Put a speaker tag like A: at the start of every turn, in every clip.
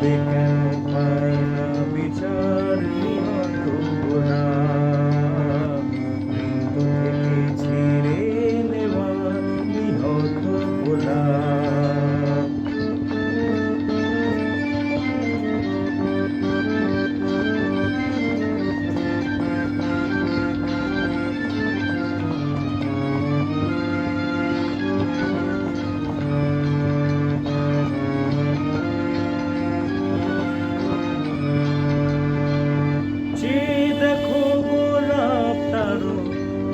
A: তবে কেন পায় না বিচার নিহত গোলাম, মৃত্যু থেকে ছিঁড়ে নেওয়া নিহত গোলাম। চেয়ে দেখো গোলাপটারও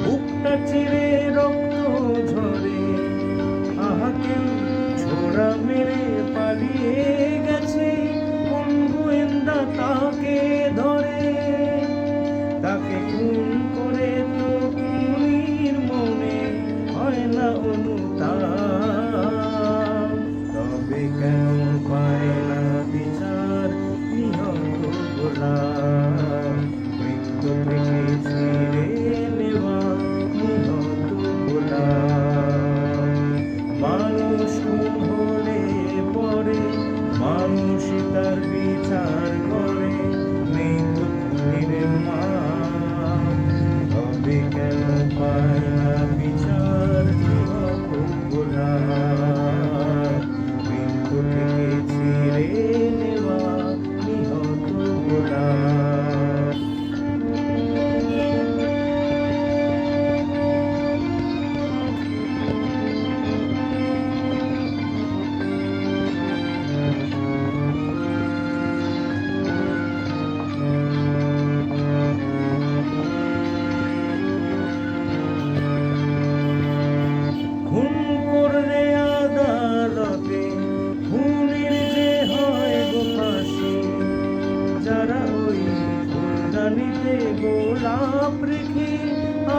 A: বুকটা চিরে রক্ত ঝরে, আহা কেউ ছোড়া মেরে পালিয়ে গেছে, কোন গোয়েন্দা তাকে ধরে? তাকে খুন করে তো খুনির মনে হয় না অনুতাপ, তবে কেন পায় না বিচার নিহত গোলাম, মৃত্যু থেকে ছিঁড়ে নেওয়া নিহত গোলাম। মানুষ খুন হলে পরে মানুষই তার বিচার করে, নেই তো খুনির মাপ, তবে কেন পায় না বিচার নিহত গোলাম, মৃত্যু থেকে ছিঁড়ে নেওয়া নিহত গোলাম। খুন করলে আদালতে খুনির যে হয় গো ফাঁসি, যারা ওই ফুলদানিতে গোলাপ রেখে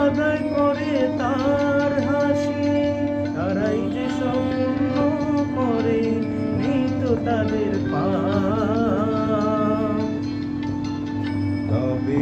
A: আদায় করে তার হাসি, তারাই যে স্বপ্ন করে নেই তো তাদের পাপ, তবে